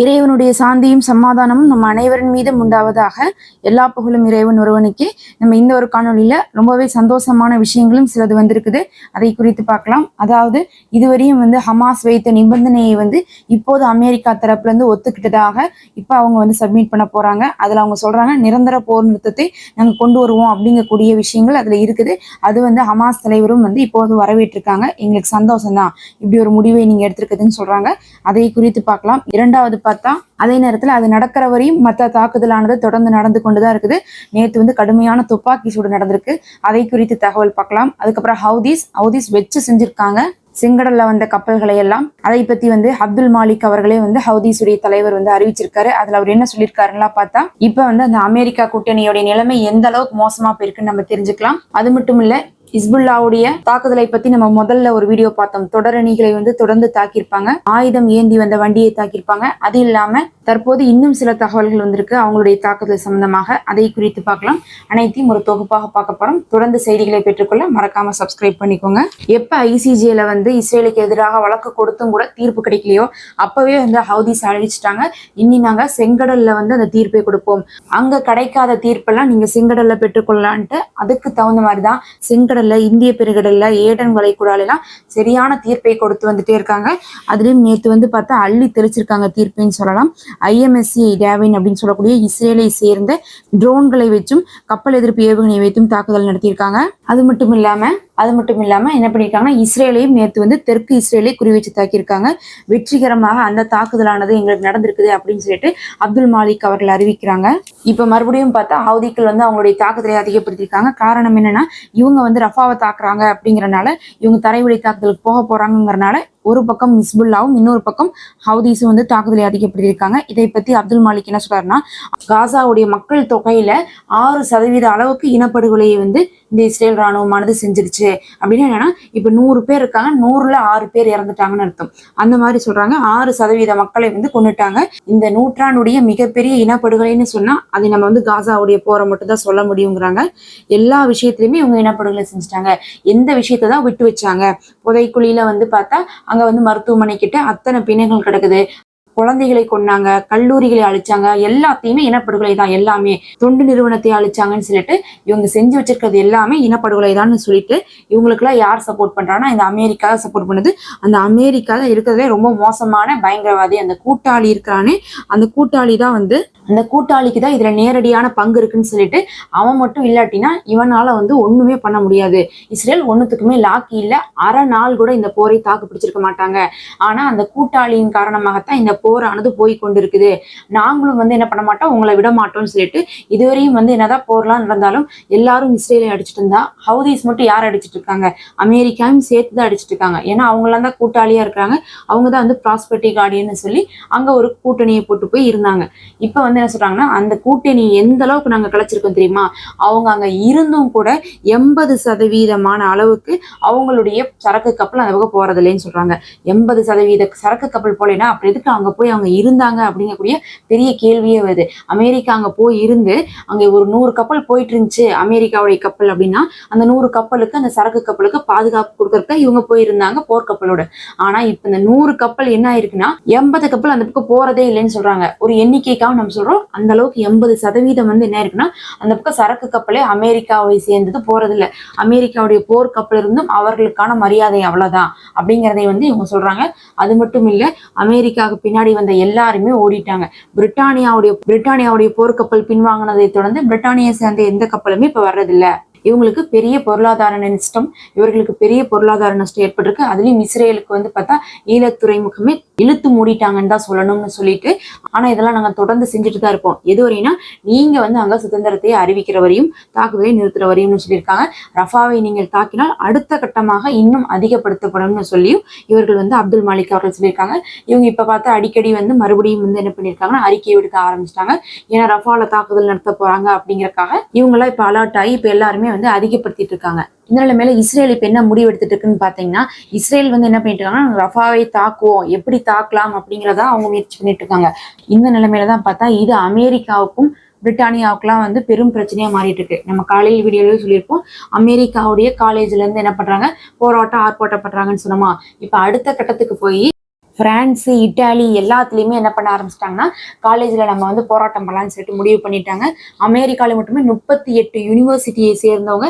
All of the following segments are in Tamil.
இறைவனுடைய சாந்தியும் சமாதானமும் நம்ம அனைவரின் மீதும் உண்டாவதாக. எல்லா புகழும் இறைவன் ஒருவனுக்கு. நம்ம இந்த ஒரு காணொலியில ரொம்பவே சந்தோஷமான விஷயங்களும் சிலது வந்திருக்குது. அதை குறித்து பார்க்கலாம். அதாவது இதுவரையும் ஹமாஸ் வைத்த நிபந்தனையை இப்போது அமெரிக்கா தரப்புல இருந்து ஒத்துக்கிட்டதாக இப்ப அவங்க சப்மிட் பண்ண போறாங்க. அதுல அவங்க சொல்றாங்க, நிரந்தர போர் நிறுத்தத்தை நாங்க கொண்டு வருவோம் அப்படிங்கக்கூடிய விஷயங்கள் அதுல இருக்குது. அது ஹமாஸ் தலைவரும் இப்போது வரவேற்றிருக்காங்க. எங்களுக்கு சந்தோஷம் தான் இப்படி ஒரு முடிவை நீங்க எடுத்திருக்குதுன்னு சொல்றாங்க. அதை குறித்து பார்க்கலாம். இரண்டாவது பார்த்தா, அதே நேரத்தில் அது நடக்கிற வரையும் மற்ற தாக்குதலானது தொடர்ந்து நடந்து கொண்டுதான் இருக்குது. நேற்று கடுமையான துப்பாக்கி சூடு நடந்திருக்கு. அதை குறித்து தகவல் பார்க்கலாம். அதுக்கப்புறம் ஹவுதீஸ் வச்சு செஞ்சிருக்காங்க செங்கடல்ல வந்த கப்பல்களை எல்லாம். அதை பத்தி அப்துல் மாலிக் அவர்களே ஹவுதீஸுடைய தலைவர் அறிவிச்சிருக்காரு. அதுல அவர் என்ன சொல்லியிருக்காருன்னா பார்த்தா, இப்ப அந்த அமெரிக்கா கூட்டணியோட நிலைமை எந்த அளவுக்கு மோசமா போயிருக்குன்னு நம்ம தெரிஞ்சுக்கலாம். அது மட்டும் இல்ல, ஹிஸ்புல்லாவுடைய தாக்குதலை பத்தி நம்ம முதல்ல ஒரு வீடியோ பார்த்தோம். தொடரணிகளை தொடர்ந்து தாக்கியிருப்பாங்க, ஆயுதம் ஏந்தி வந்த வண்டியை தாக்கியிருப்பாங்க. அது இல்லாம தற்போது இன்னும் சில தகவல்கள் வந்திருக்கு அவங்களுடைய தாக்குதல் சம்பந்தமாக. அதை குறித்து பார்க்கலாம். அனைத்தையும் ஒரு தொகுப்பாக பார்க்க போறோம். தொடர்ந்து செய்திகளை பெற்றுக்கொள்ள மறக்காம சப்ஸ்கிரைப் பண்ணிக்கோங்க. எப்ப ஐசிஜேல இஸ்ரேலுக்கு எதிராக வழக்கு கொடுத்தும் கூட தீர்ப்பு கிடைக்கலையோ அப்பவே ஹவுதீஸ் அறிவிச்சிட்டாங்க, இனி நாங்க செங்கடல்ல அந்த தீர்ப்பை கொடுப்போம், அங்க கிடைக்காத தீர்ப்பெல்லாம் நீங்க செங்கடல்ல பெற்றுக்கொள்ளலான்ட்டு அதுக்கு தகுந்த மாதிரிதான் செங்கடல்ல, இந்திய பெருங்கடல்ல, ஏடன் வளைகுடால எல்லாம் சரியான தீர்ப்பை கொடுத்து வந்துட்டே இருக்காங்க. அதுலயும் நேற்று பார்த்தா அள்ளி தெளிச்சிருக்காங்க தீர்ப்புன்னு சொல்லலாம். IMSC டேவின் அப்படின்னு சொல்லக்கூடிய இஸ்ரேலை சேர்ந்த ட்ரோன்களை வச்சும் கப்பல் எதிர்ப்பு ஏவுகணை வைத்தும் தாக்குதல் நடத்தியிருக்காங்க. அது மட்டும் இல்லாம என்ன பண்ணிருக்காங்கன்னா, இஸ்ரேலையும் நேற்று தெற்கு இஸ்ரேலை குறிவச்சு தாக்கியிருக்காங்க. வெற்றிகரமாக அந்த தாக்குதலானது எங்களுக்கு நடந்திருக்குது அப்படின்னு சொல்லிட்டு அப்துல் மாலிக் அவர்கள் அறிவிக்கிறாங்க. இப்ப மறுபடியும் பார்த்தா ஹவுதிகள் அவங்களுடைய தாக்குதலை அதிகப்படுத்தியிருக்காங்க. காரணம் என்னன்னா, இவங்க ரஃபாவை தாக்குறாங்க அப்படிங்கறனால, இவங்க தரைவழி தாக்குதலுக்கு போக போறாங்கிறனால ஒரு பக்கம் ஹிஸ்புல்லாவும் இன்னொரு பக்கம் ஹவுதீஸும் தாக்குதலை அதிகப்படுத்தியிருக்காங்க. இதை பத்தி அப்துல் மாலிக் என்ன சொல்றாருன்னா, காசாவுடைய மக்கள் தொகையில 6% அளவுக்கு இனப்படுகொலையை இந்த இஸ்ரேல் ராணுவமானது செஞ்சிருச்சு. அப்படின்னு என்னன்னா, இப்ப 100 பேர் இருக்காங்க, 100ல 6 பேர் இறந்துட்டாங்கன்னு அர்த்தம். அந்த மாதிரி சொல்றாங்க. 6% மக்களை கொன்னுட்டாங்க. இந்த நூற்றாண்டுடைய மிகப்பெரிய இனப்படுகொலைன்னு சொன்னா அது நம்ம காசாவுடைய போரை மட்டும் தான் சொல்ல முடியுங்கிறாங்க. எல்லா விஷயத்திலுமே இவங்க இனப்படுகொலை செஞ்சுட்டாங்க. எந்த விஷயத்தை தான் விட்டு வச்சாங்க? புதைக்குழியில பார்த்தா அங்க மருத்துவமனை கிட்ட அத்தனை பிணைகள் கிடக்குது, குழந்தைகளை கொன்னாங்க, கல்லூரிகளை அழிச்சாங்க, எல்லாத்தையுமே இனப்படுகொலை தான். எல்லாமே தொண்டு நிறுவனத்தை அழிச்சாங்கன்னு சொல்லிட்டு இவங்க செஞ்சு வச்சிருக்கிறது எல்லாமே இனப்படுகொலை தான் சொல்லிட்டு இவங்களுக்கு எல்லாம் யார் சப்போர்ட் பண்றாங்கன்னா, இந்த அமெரிக்கா தான் சப்போர்ட் பண்ணுது. அந்த அமெரிக்கா தான் இருக்கிறதுலே ரொம்ப மோசமான பயங்கரவாதி. அந்த கூட்டாளி இருக்கிறானே, அந்த கூட்டாளி தான் அந்த கூட்டாளிக்கு தான் இதுல நேரடியான பங்கு இருக்குன்னு சொல்லிட்டு அவன் மட்டும் இல்லாட்டினா இவனால ஒண்ணுமே பண்ண முடியாது. இஸ்ரேல் ஒண்ணுத்துக்குமே லாக்கி இல்ல, அரை நாள் கூட இந்த போரை தாக்கு பிடிச்சிருக்க மாட்டாங்க. ஆனா அந்த கூட்டாளியின் காரணமாகத்தான் இந்த போரானது போய் கொண்டிருக்குது. நாங்களும் என்ன பண்ண மாட்டோம், உங்களை விட மாட்டோம்னு சொல்லிட்டு இதுவரையும் என்னதான் போர்லாம் நடந்தாலும் எல்லாரும் இஸ்ரேலை அடிச்சுட்டு இருந்தா, ஹவுதீஸ் மட்டும் யார் அடிச்சுட்டு இருக்காங்க? அமெரிக்காவும் சேர்த்து தான் அடிச்சுட்டு இருக்காங்க. ஏன்னா அவங்களாம் தான் கூட்டாளியா இருக்கிறாங்க. அவங்க தான் ப்ராஸ்பெரிட்டி கார்டியன்னு சொல்லி அங்க ஒரு கூட்டணியை போட்டு போய் இருந்தாங்க. இப்ப என்ன சொல்றாங்கன்னா, அந்த கூட்டணி எந்த அளவுக்கு நாங்க கலைச்சிருக்கோம் தெரியுமா? அவங்க அங்க இருந்தும் கூட 80% அளவுக்கு அவங்களுடைய சரக்கு கப்பல் அந்த பக்கம் போறது இல்லைன்னு சொல்றாங்க. 80% சரக்கு கப்பல் போலேன்னா அப்புறம் எதுக்கு அங்க போய் அவங்க இருந்தாங்க அப்படிங்கக்கூடிய பெரிய கேள்வியே வருது. அமெரிக்கா அங்க போய் இருந்து அங்க ஒரு 100 கப்பல் போயிட்டு இருந்துச்சு, அமெரிக்காவுடைய கப்பல் அப்படின்னா, அந்த 100 கப்பலுக்கு, அந்த சரக்கு கப்பலுக்கு பாதுகாப்பு கொடுக்கறதுக்கு இவங்க போயிருந்தாங்க போர்க்கப்பலோட. ஆனா இப்ப இந்த 100 கப்பல் என்ன ஆயிருக்குன்னா, 80 கப்பல் அந்த பக்கம் போறதே இல்லைன்னு சொல்றாங்க. ஒரு எண்ணிக்கைக்காக நம்ம சொல்றோம். அந்த அளவுக்கு 80% என்ன இருக்குன்னா, அந்த பக்கம் சரக்கு கப்பலே அமெரிக்காவை சேர்ந்தது போறது இல்ல. அமெரிக்காவுடைய போர் கப்பல் இருந்தும் அவர்களுக்கான மரியாதை அவ்வளவுதான் அப்படிங்கிறதை இவங்க சொல்றாங்க. அது மட்டும் இல்ல, அமெரிக்காவுக்கு பின்னாடி வந்த எல்லாருமே ஓடிட்டாங்க. பிரிட்டானியாவுடைய போர்க்கப்பல் பின்வாங்கினதை தொடர்ந்து பிரிட்டானியை சேர்ந்த எந்த கப்பலுமே இப்ப வர்றதில்ல. இவங்களுக்கு பெரிய பொருளாதார நஷ்டம், இவர்களுக்கு பெரிய பொருளாதார நஷ்டம் ஏற்பட்டிருக்கு. அதுலயும் இஸ்ரேலுக்கு பார்த்தா ஈழத்துறைமுகமே இழுத்து மூடிட்டாங்கன்னு தான் சொல்லணும்னு சொல்லிட்டு, ஆனா இதெல்லாம் நாங்க தொடர்ந்து செஞ்சுட்டு தான் இருப்போம். எது வரைனா நீங்க அங்க சுதந்திரத்தை அறிவிக்கிற வரையும், தாக்குதலை நிறுத்துற வரையும்னு சொல்லியிருக்காங்க. ரஃபாவை நீங்கள் தாக்கினால் அடுத்த கட்டமாக இன்னும் அதிகப்படுத்தப்படும்னு சொல்லியும் இவர்கள் அப்துல் மாலிக் அவர்கள் சொல்லியிருக்காங்க. இவங்க இப்ப பார்த்தா அடிக்கடி மறுபடியும் என்ன பண்ணிருக்காங்கன்னா, அறிக்கை விடுக்க ஆரம்பிச்சிட்டாங்க. ஏன்னா ரஃபால தாக்குதல் நடத்த போறாங்க அப்படிங்கறக்காக இவங்க எல்லாம் இப்ப அலர்ட் ஆகி இப்ப எல்லாருமே அதிகப்படுத்திட்டு இருக்காங்க. இந்த நிலைமையில இஸ்ரேல் இப்ப என்ன முடிவு எடுத்துட்டு இருக்குன்னு பாத்தீங்கன்னா, இஸ்ரேல் என்ன பண்ணிட்டு இருக்காங்கன்னா, ரஃபாவை தாக்குவோம், எப்படி தாக்கலாம் அப்படிங்கறத அவங்க முயற்சி பண்ணிட்டு இருக்காங்க. இந்த நிலைமையில தான் பார்த்தா இது அமெரிக்காவுக்கும் பிரிட்டானியாவுக்குலாம் பெரும் பிரச்சனையா மாறிட்டு இருக்கு. நம்ம காலையில் வீடியோலயே சொல்லியிருப்போம், அமெரிக்காவுடைய காலேஜ்ல இருந்து என்ன பண்றாங்க, போராட்டம் ஆர்ப்பாட்டம் பண்றாங்கன்னு சொன்னோமா. இப்ப அடுத்த கட்டத்துக்கு போய் பிரான்ஸ், இட்டாலி எல்லாத்துலேயுமே என்ன பண்ண ஆரம்பிச்சிட்டாங்கன்னா காலேஜில் நம்ம வந்து போராட்டம் பண்ணலாம்னு சொல்லிட்டு முடிவு பண்ணிட்டாங்க. அமெரிக்காவில் மட்டுமே 38 யூனிவர்சிட்டியை சேர்ந்தவங்க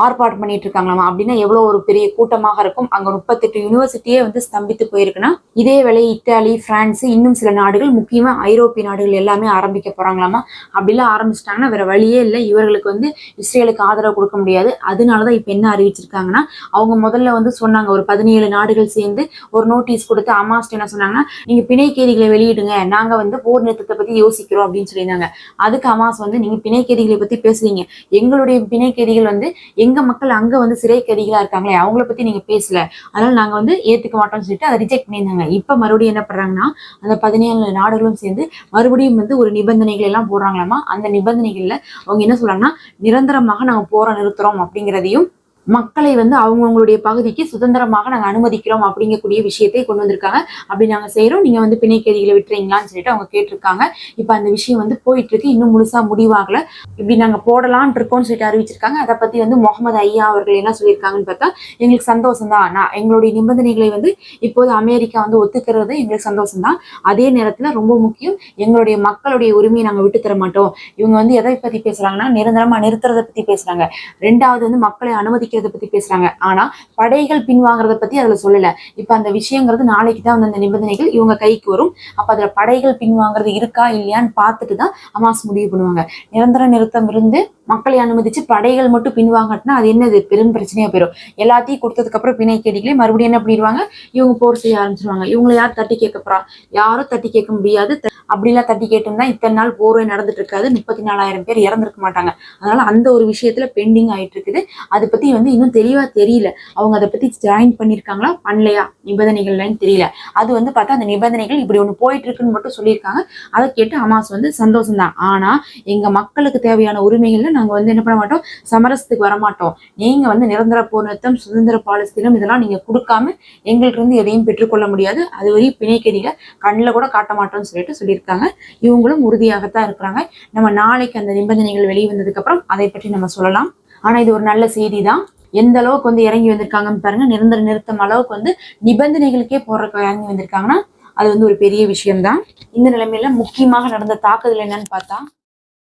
ஆர்ப்பாட்டம் பண்ணிட்டு இருக்காங்களாமா. அப்படின்னா எவ்வளவு ஒரு பெரிய கூட்டமாக இருக்கும். அங்க 38 யூனிவர்சிட்டியே வந்து ஸ்தம்பித்து போயிருக்குன்னா, இதே வேலை இத்தாலி, பிரான்ஸ், இன்னும் சில நாடுகள், முக்கியமா ஐரோப்பிய நாடுகள் எல்லாமே ஆரம்பிக்க போறாங்களாமா. அப்படிலாம் ஆரம்பிச்சிட்டாங்கன்னா வேற வழியே இல்லை, இவர்களுக்கு வந்து இஸ்ரேலுக்கு ஆதரவு கொடுக்க முடியாது. அதனாலதான் இப்ப என்ன அறிவிச்சிருக்காங்கன்னா, அவங்க முதல்ல வந்து சொன்னாங்க ஒரு 17 நாடுகள் சேர்ந்து ஒரு நோட்டீஸ் கொடுத்து ஹமாஸ் என்ன சொன்னாங்கன்னா, நீங்க பிணை கைதிகளை வெளியிடுங்க, நாங்க வந்து போர் நிறுத்தத்தை பத்தி யோசிக்கிறோம் அப்படின்னு சொல்லியிருந்தாங்க. அதுக்கு ஹமாஸ் வந்து, நீங்க பிணை கைதிகளை பத்தி பேசுறீங்க, எங்களுடைய பிணை கைதிகள் வந்து எங்க மக்கள் அங்க வந்து சிறை கைதிகளா இருக்காங்களே, அவங்கள பத்தி நீங்க பேசல, அதனால நாங்க வந்து ஏத்துக்க மாட்டோம்னு சொல்லிட்டு அதை ரிஜெக்ட் பண்ணியிருந்தாங்க. இப்ப மறுபடியும் என்ன பண்றாங்கன்னா, அந்த 17 நாடுகளும் சேர்ந்து மறுபடியும் வந்து ஒரு நிபந்தனைகள் எல்லாம் போடுறாங்களாமா. அந்த நிபந்தனைகள்ல அவங்க என்ன சொல்றாங்கன்னா, நிரந்தரமாக நாங்க போரை நிறுத்துறோம் அப்படிங்கிறதையும், மக்களை வந்து அவங்கவுங்களுடைய பகுதிக்கு சுதந்திரமாக நாங்க அனுமதிக்கிறோம் அப்படிங்கக்கூடிய விஷயத்தை கொண்டு வந்திருக்காங்க. அப்படி நாங்க செய்யறோம், நீங்க வந்து பிணை கைதிகளை விட்டுறீங்களான்னு சொல்லிட்டு அவங்க கேட்டிருக்காங்க. இப்ப அந்த விஷயம் வந்து போயிட்டு இருக்கு, இன்னும் முழுசா முடிவாகல. இப்படி நாங்க போடலான் இருக்கோம்னு சொல்லிட்டு அறிவிச்சிருக்காங்க. அதை பத்தி வந்து முகமது ஐயா அவர்கள் என்ன சொல்லியிருக்காங்கன்னு பார்த்தா, எங்களுக்கு சந்தோஷம் தான், நான் எங்களுடைய நிபந்தனைகளை வந்து இப்போது அமெரிக்கா வந்து ஒத்துக்கிறது எங்களுக்கு சந்தோஷம் தான். அதே நேரத்துல ரொம்ப முக்கியம், எங்களுடைய மக்களுடைய உரிமையை நாங்க விட்டு தர மாட்டோம். இவங்க வந்து எதை பத்தி பேசுறாங்கன்னா, நிரந்தரமா நிறுத்துறதை பத்தி பேசுறாங்க. ரெண்டாவது வந்து மக்களை அனுமதிக்க பத்தி பேசுறாங்க. ஆனா படைகள் பின்வாங்கறத பத்தி அதுல சொல்லல. இப்ப அந்த விஷயங்கிறது நாளைக்கு தான் அந்த நிபந்தனைகள் இவங்க கைக்கு வரும். அப்ப அதுல படைகள் பின்வாங்கறது இருக்கா இல்லையான்னு பார்த்துட்டு தான் ஹமாஸ் முடிவு பண்ணுவாங்க. நிரந்தர நிறுத்தம் இருந்து மக்களை அனுமதிச்சு படைகள் மட்டும் பின்வாங்கட்டுனா அது என்னது பெரும் பிரச்சனையா போயிடும். எல்லாத்தையும் கொடுத்ததுக்கு அப்புறம் பிணை கைதிகளே மறுபடியும் என்ன பண்ணிடுவாங்க, இவங்க போர் செய்ய ஆரம்பிச்சிருவாங்க. இவங்களை யார் தட்டி கேட்க போறா? யாரும் தட்டி கேட்க முடியாது. அப்படிலாம் தட்டி கேட்டிருந்தா இத்தனை நாள் போரே நடந்துட்டு இருக்காது, 34,000 பேர் இறந்திருக்க மாட்டாங்க. அதனால அந்த ஒரு விஷயத்துல பெண்டிங் ஆயிட்டு இருக்குது. அதை பத்தி வந்து இன்னும் தெளிவா தெரியல, அவங்க அதை பத்தி ஜாயின் பண்ணிருக்காங்களா பண்ணலையா நிபந்தனைகள்லன்னு தெரியல. அது வந்து பார்த்தா அந்த நிபந்தனைகள் இப்படி ஒண்ணு போயிட்டு இருக்குன்னு மட்டும் சொல்லியிருக்காங்க. அதை கேட்டு ஹமாஸ் வந்து சந்தோஷம் தான். ஆனா எங்க மக்களுக்கு தேவையான உரிமைகள்ல நாங்க வந்து என்ன பண்ண மாட்டோம், சமரசத்துக்கு வரமாட்டோம். நீங்க வந்து நிரந்தர போர் நிறுத்தம், சுதந்திர பாலஸ்தீனம் இதெல்லாம் நீங்க கொடுக்காம எங்களுக்கு இருந்து எதையும் பெற்றுக்கொள்ள முடியாது, அது வரையும் பிணை கைதிகளை கண்ணில் கூட காட்ட மாட்டோம்னு சொல்லிட்டு சொல்லியிருக்காங்க. இவங்களும் உறுதியாகத்தான் இருக்கிறாங்க. நம்ம நாளைக்கு அந்த நிபந்தனைகள் வெளிவந்ததுக்கு அப்புறம் அதை பற்றி நம்ம சொல்லலாம். ஆனா இது ஒரு நல்ல செய்தி தான். எந்த அளவுக்கு வந்து இறங்கி வந்திருக்காங்கன்னு பாருங்க. நிரந்தர நிறுத்தம் அளவுக்கு வந்து நிபந்தனைகளுக்கே போறதுக்கு இறங்கி வந்திருக்காங்கன்னா அது வந்து ஒரு பெரிய விஷயம்தான். இந்த நிலைமையில முக்கியமாக நடந்த தாக்குதல் என்னன்னு பார்த்தா,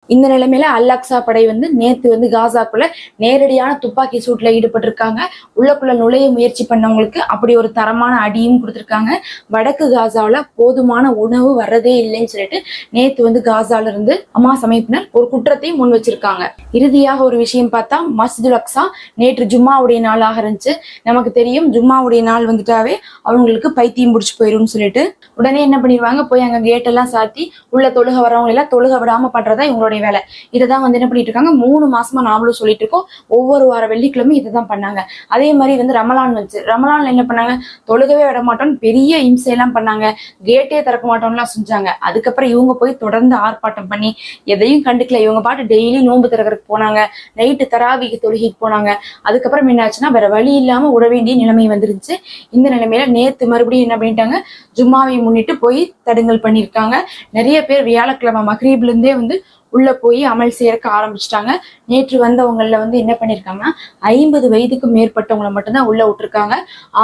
இந்த நிலைமையில அல்-அக்ஸா படை வந்து நேத்து வந்து காசாக்குள்ள நேரடியான துப்பாக்கி சூட்ல ஈடுபட்டிருக்காங்க. உள்ளக்குள்ள நுழைய முயற்சி பண்ணவங்களுக்கு அப்படி ஒரு தரமான அடியும் கொடுத்திருக்காங்க. வடக்கு காசாவில போதுமான உணவு வர்றதே இல்லைன்னு சொல்லிட்டு நேத்து வந்து காசால இருந்து ஹமாஸ் அமைப்பினர் ஒரு குற்றத்தையும் முன் வச்சிருக்காங்க. இறுதியாக ஒரு விஷயம் பார்த்தா, மஸ்ஜிதுல் அக்ஸா நேற்று ஜும்மாவுடைய நாளாக இருந்துச்சு. நமக்கு தெரியும் ஜும்மாவுடைய நாள் வந்துட்டாவே அவங்களுக்கு பைத்தியம் பிடிச்சி போயிடும் சொல்லிட்டு உடனே என்ன பண்ணிடுவாங்க, போய் அங்க கேட் எல்லாம் சாத்தி உள்ள தொழுக வரவங்க எல்லாம் தொழுக விடாம பண்றதா இவங்களோட வேலை. இதைதான் வந்து என்ன பண்ணிட்டு இருக்காங்க, 3 மாசமா நாமளும் சொல்லிட்டு இருக்கோம். ஒவ்வொரு வார வெள்ளிக்கிழமை இதைதான் பண்ணாங்க. அதே மாதிரி வந்து ரமலான் வச்சு, ரமலான்ல என்ன பண்ணாங்க, தொழுகவே விட மாட்டோம்னு பெரிய இம்சையெல்லாம் பண்ணாங்க, கேட்டே திறக்க மாட்டோம்லாம் செஞ்சாங்க. அதுக்கப்புறம் இவங்க போய் தொடர்ந்து ஆர்ப்பாட்டம் பண்ணி எதையும் கண்டுக்கல. இவங்க பாட்டு டெய்லி நோன்பு திறக்கிறதுக்கு போனாங்க, நைட்டு தராவிக்கு தொழுகைக்கு போனாங்க. அதுக்கப்புறம் என்னாச்சுன்னா வேற வழி இல்லாம விட வேண்டிய நிலைமை வந்துருச்சு. இந்த நிலைமையில நேத்து மறுபடியும் என்ன பண்ணிட்டாங்க, ஜும்மாவை முன்னிட்டு போய் தடுங்கல் பண்ணியிருக்காங்க. நிறைய பேர் வியாழக்கிழமை மக்ரீப்ல இருந்தே வந்து உள்ள போய் அமல் சேர்க்க ஆரம்பிச்சிட்டாங்க. நேற்று வந்தவங்கள வந்து என்ன பண்ணிருக்காங்கன்னா 50 வயதுக்கு மேற்பட்டவங்களை மட்டும்தான் உள்ள விட்டுருக்காங்க.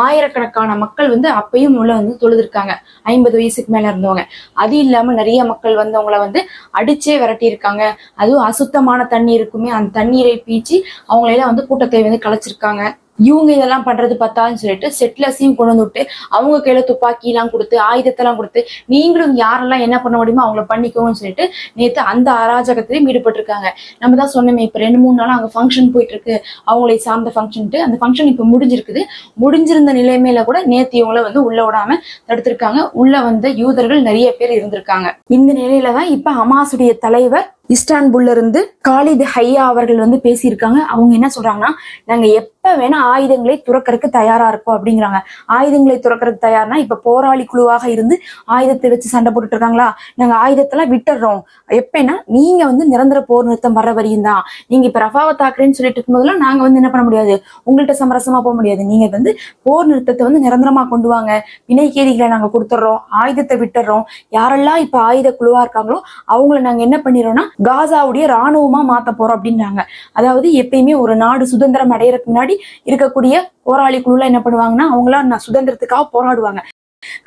ஆயிரக்கணக்கான மக்கள் வந்து அப்பயும் உள்ள வந்து தொழுதுருக்காங்க, 50 வயசுக்கு மேல இருந்தவங்க. அது இல்லாம நிறைய மக்கள் வந்தவங்கள வந்து அடிச்சே விரட்டி இருக்காங்க. அதுவும் அசுத்தமான தண்ணி இருக்குமே, அந்த தண்ணீரை பீச்சி அவங்களையெல்லாம் வந்து கூட்டத்தை வந்து கலைச்சிருக்காங்க. இவங்க இதெல்லாம் பண்றது பத்தாதுன்னு சொல்லிட்டு செட்லஸையும் கொண்டு வந்து விட்டு அவங்க கையில துப்பாக்கி எல்லாம் கொடுத்து ஆயுதத்தெல்லாம் கொடுத்து நீங்களும் யாரெல்லாம் என்ன பண்ண முடியுமோ அவங்கள பண்ணிக்கோங்கன்னு சொல்லிட்டு நேற்று அந்த அராஜகத்திலையும் ஈடுபட்டிருக்காங்க. நம்ம தான் சொன்னோமே, இப்ப 2-3 நாளா அங்க ஃபங்க்ஷன் போயிட்டு இருக்கு, அவங்களை சார்ந்த ஃபங்க்ஷன்ட்டு. அந்த ஃபங்க்ஷன் இப்ப முடிஞ்சிருக்குது. முடிஞ்சிருந்த நிலைமையில கூட நேற்று இவங்களை வந்து உள்ள விடாம தடுத்திருக்காங்க. உள்ள வந்த யூதர்கள் நிறைய பேர் இருந்திருக்காங்க. இந்த நிலையில தான் இப்ப ஹமாஸுடைய தலைவர் இஸ்தான்புல்ல இருந்து காலித் ஹையா அவர்கள் வந்து பேசியிருக்காங்க. அவங்க என்ன சொல்றாங்கன்னா, நாங்க எப்ப வேணா ஆயுதங்களை துறக்கறதுக்கு தயாரா இருக்கோம் அப்படிங்கிறாங்க. ஆயுதங்களை துறக்கறதுக்கு தயார்னா இப்ப போராளி குழுவாக இருந்து ஆயுதத்தை வச்சு சண்டை போட்டுட்டு இருக்காங்களா, நாங்க ஆயுதத்தெல்லாம் விட்டுறோம். எப்பன்னா நீங்க வந்து நிரந்தர போர் நிறுத்தம் வர்ற வரையும் தான். நீங்க இப்ப ரஃபாவை தாக்குறேன்னு சொல்லிட்டு இருக்கும்போதெல்லாம் நாங்க வந்து என்ன பண்ண முடியாது, உங்கள்கிட்ட சமரசமா போக முடியாது. நீங்க வந்து போர் நிறுத்தத்தை வந்து நிரந்தரமா கொண்டு வாங்க, பிணை கைதிகளை நாங்க கொடுத்துட்றோம், ஆயுதத்தை விட்டுறோம். யாரெல்லாம் இப்ப ஆயுத குழுவா இருக்காங்களோ அவங்கள நாங்க என்ன பண்ணிடுறோம்னா காசாவுடைய ராணுவமா மாத்த போறோம் அப்படின்றாங்க. அதாவது எப்பயுமே ஒரு நாடு சுதந்திரம் அடையறதுக்கு முன்னாடி இருக்கக்கூடிய போராளி குழுல என்ன பண்ணுவாங்கன்னா அவங்களாம் சுதந்திரத்துக்காக போராடுவாங்க.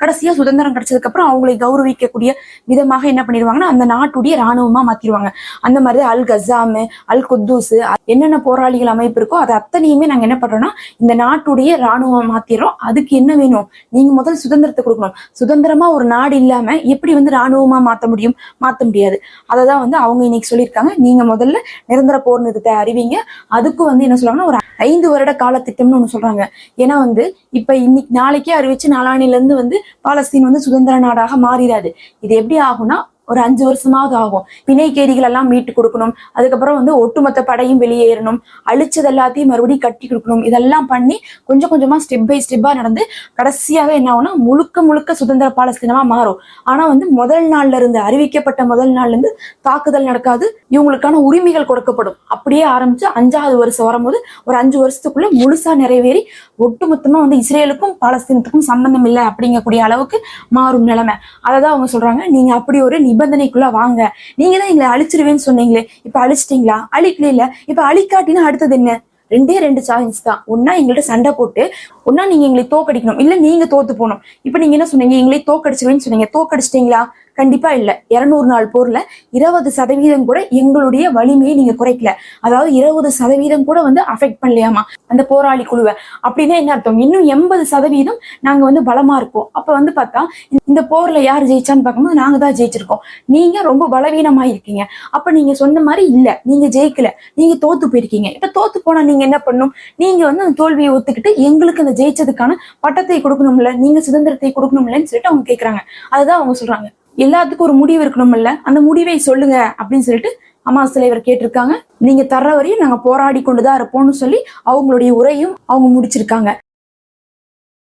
கடைசியா சுதந்திரம் கிடைச்சதுக்கு அப்புறம் அவங்களை கௌரவிக்கக்கூடிய விதமாக என்ன பண்ணிடுவாங்கன்னா அந்த நாட்டுடைய ராணுவமா மாத்திடுவாங்க. அந்த மாதிரி அல் கசாமு, அல் குத்தூஸ், என்னென்ன போராளிகள் அமைப்பு இருக்கோ அது அத்தனையுமே நாங்க என்ன பண்றோம்னா இந்த நாட்டுடைய ராணுவம் மாத்திடுறோம். அதுக்கு என்ன வேணும், நீங்க முதல் சுதந்திரத்தை கொடுக்கணும். சுதந்திரமா ஒரு நாடு இல்லாம எப்படி ராணுவமா மாத்த முடியும்? மாத்த முடியாது. அததான் அவங்க இன்னைக்கு சொல்லியிருக்காங்க, நீங்க முதல்ல நிரந்தர போர் நிறுத்தத்தை அறிவிங்க. அதுக்கு என்ன சொல்றாங்கன்னா ஒரு 5 வருட கால திட்டம்னு ஒண்ணு சொல்றாங்க. ஏன்னா இப்ப இன்னைக்கு நாளைக்கே அறிவிச்சு நாளானில இருந்து பாலஸ்தீன் சுதந்திர நாடாக மாறிடாது. இது எப்படி ஆகும்னா ஒரு 5 வருஷமாவது ஆகும். பிணை கைதிகள் எல்லாம் மீட்டு கொடுக்கணும். அதுக்கப்புறம் ஒட்டுமொத்த படையும் வெளியேறணும். அழிச்சது எல்லாத்தையும் மறுபடியும் கட்டி கொடுக்கணும். இதெல்லாம் பண்ணி கொஞ்சம் கொஞ்சமா ஸ்டெப் பை ஸ்டெப்பா நடந்து கடைசியாக என்ன ஆகும்னா முழுக்க முழுக்க சுதந்திர பாலஸ்தீனமா மாறும். ஆனா முதல் நாள்ல இருந்து அறிவிக்கப்பட்ட முதல் நாள்ல இருந்து தாக்குதல் நடக்காது. இவங்களுக்கான உரிமைகள் கொடுக்கப்படும். அப்படியே ஆரம்பிச்சு 5வது வருஷம் வரும்போது ஒரு 5 வருஷத்துக்குள்ள முழுசா நிறைவேறி ஒட்டுமொத்தமா இஸ்ரேலுக்கும் பாலஸ்தீனத்துக்கும் சம்பந்தம் இல்லை அப்படிங்கக்கூடிய அளவுக்கு மாறும் நிலைமை. அததான் அவங்க சொல்றாங்க, நீங்க அப்படி ஒரு நிபந்தனைக்குள்ள வாங்க. நீங்க தான் எங்களை அழிச்சிருவேன்னு சொன்னீங்களே, இப்ப அழிச்சிட்டீங்களா? அழிக்கல இல்ல, இப்ப அழிக்காட்டினா அடுத்தது என்ன? 2 சான்ஸ் தான். ஒன்னா எங்கள்கிட்ட சண்டை போட்டு, ஒன்னா நீங்க எங்களை தோக்கடிக்கணும், இல்ல நீங்க தோத்து போகணும். இப்ப நீங்க என்ன சொன்னீங்க, எங்களை தோக்கடிச்சிருவேன்னு சொன்னீங்க. தோக்கடிச்சிட்டீங்களா? கண்டிப்பா இல்ல. 200 நாள் போர்ல 20% கூட எங்களுடைய வலிமையை நீங்க குறைக்கல. அதாவது 20% கூட அஃபெக்ட் பண்ணலையாமா அந்த போராளி குழுவை. அப்படின்னா என்ன அர்த்தம்? இன்னும் 80% நாங்க பலமா இருப்போம். அப்ப பார்த்தா இந்த போர்ல யார் ஜெயிச்சான்னு பார்க்கும்போது நாங்க தான் ஜெயிச்சிருக்கோம். நீங்க ரொம்ப பலவீனமா இருக்கீங்க. அப்ப நீங்க சொன்ன மாதிரி இல்ல, நீங்க ஜெயிக்கல, நீங்க தோத்து போயிருக்கீங்க. இப்ப தோத்து போனா நீங்க என்ன பண்ணும்? நீங்க அந்த தோல்வியை ஒத்துக்கிட்டு எங்களுக்கு அந்த ஜெயிச்சதுக்கான பட்டத்தை கொடுக்கணும்ல, நீங்க சுதந்திரத்தை கொடுக்கணும்லன்னு சொல்லிட்டு அவங்க கேக்குறாங்க. அதுதான் அவங்க சொல்றாங்க, எல்லாத்துக்கும் ஒரு முடிவு இருக்கணும்ல, அந்த முடிவை சொல்லுங்க அப்படின்னு சொல்லிட்டு ஹமாஸ் தலைவர் கேட்டிருக்காங்க. நீங்க தர்ற வரையும் நாங்க போராடி கொண்டுதான் இருப்போம்னு சொல்லி அவங்களுடைய உரையும் அவங்க முடிச்சிருக்காங்க.